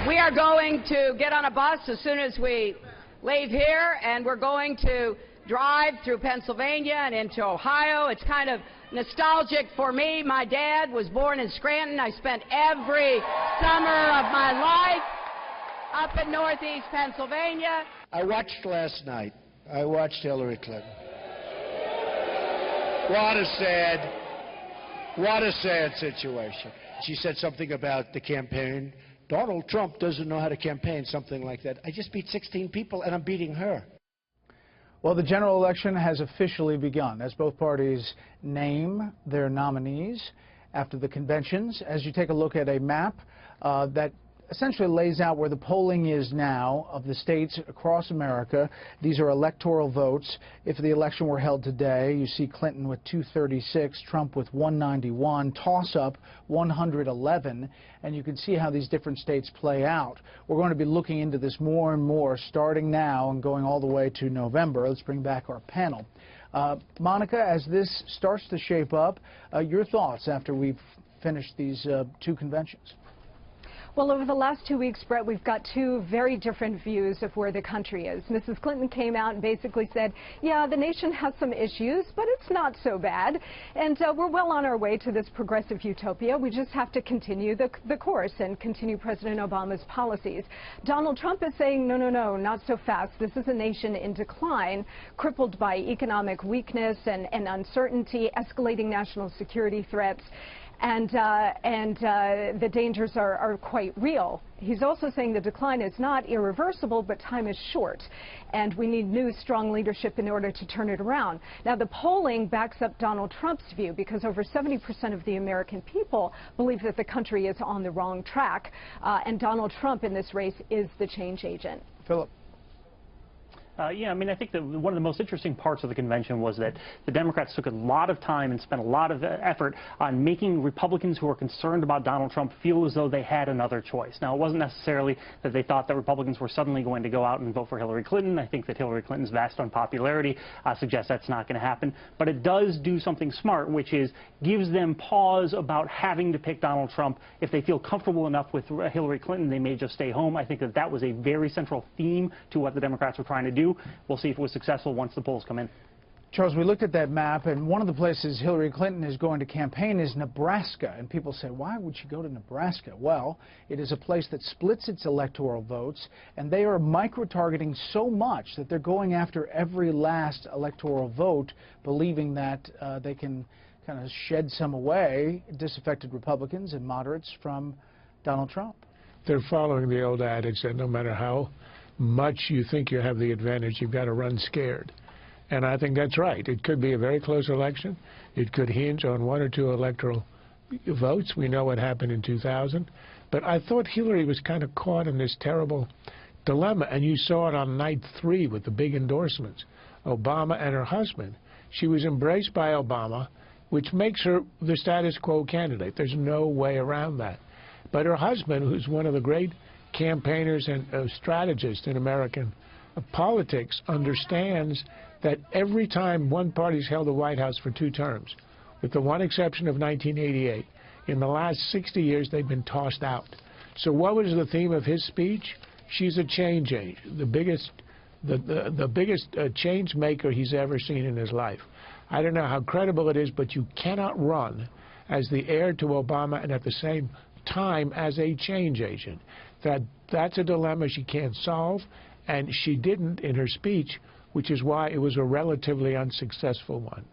We are going to get on a bus as soon as we leave here, and we're going to drive through Pennsylvania and into Ohio. It's kind of nostalgic for me. My dad was born in Scranton. I spent every summer of my life up in Northeast Pennsylvania. I watched last night. I watched Hillary Clinton. What a sad situation. She said something about the campaign. Donald Trump doesn't know how to campaign, something like that. I just beat 16 people, and I'm beating her. Well, the general election has officially begun as both parties name their nominees after the conventions. As you take a look at a map that essentially lays out where the polling is now of the states across America. These are electoral votes. If the election were held today, you see Clinton with 236, Trump with 191, toss-up 111, and you can see how these different states play out. We're going to be looking into this more and more starting now and going all the way to November. Let's bring back our panel. Monica, as this starts to shape up, your thoughts after we've finished these two conventions? Well, over the last 2 weeks, Brett, we've got two very different views of where the country is. Mrs. Clinton came out and basically said, yeah, the nation has some issues, but it's not so bad. And we're well on our way to this progressive utopia. We just have to continue the course and continue President Obama's policies. Donald Trump is saying, no, no, no, not so fast. This is a nation in decline, crippled by economic weakness and uncertainty, escalating national security threats. And the dangers are quite real. He's also saying the decline is not irreversible, but time is short, and we need new, strong leadership in order to turn it around. Now, the polling backs up Donald Trump's view, because over 70% of the American people believe that the country is on the wrong track, and Donald Trump in this race is the change agent. Philip. Yeah, I mean, I think that one of the most interesting parts of the convention was that the Democrats took a lot of time and spent a lot of effort on making Republicans who are concerned about Donald Trump feel as though they had another choice. Now, it wasn't necessarily that they thought that Republicans were suddenly going to go out and vote for Hillary Clinton. I think that Hillary Clinton's vast unpopularity suggests that's not going to happen. But it does do something smart, which is gives them pause about having to pick Donald Trump. If they feel comfortable enough with Hillary Clinton, they may just stay home. I think that that was a very central theme to what the Democrats were trying to do. We'll see if it was successful once the polls come in. Charles, we looked at that map, and one of the places Hillary Clinton is going to campaign is Nebraska. And people say, why would she go to Nebraska? Well, it is a place that splits its electoral votes, and they are micro-targeting so much that they're going after every last electoral vote, believing that they can kind of shed some away, disaffected Republicans and moderates, from Donald Trump. They're following the old adage that no matter how much you think you have the advantage, you've got to run scared. And I think that's right. It could be a very close election. It could hinge on one or two electoral votes. We know what happened in 2000. But I thought Hillary was kind of caught in this terrible dilemma, and you saw it on night 3 with the big endorsements, Obama and her husband. She was embraced by Obama, which makes her the status quo candidate. There's no way around that. But her husband, who's one of the great campaigners and strategists in American politics, understands that every time one party's held the White House for 2 terms, with the one exception of 1988, in the last 60 years they've been tossed out. So what was the theme of his speech? She's a change agent, the biggest change maker he's ever seen in his life. I don't know how credible it is, but you cannot run as the heir to Obama and at the same time as a change agent. That's a dilemma she can't solve, and she didn't in her speech, which is why it was a relatively unsuccessful one.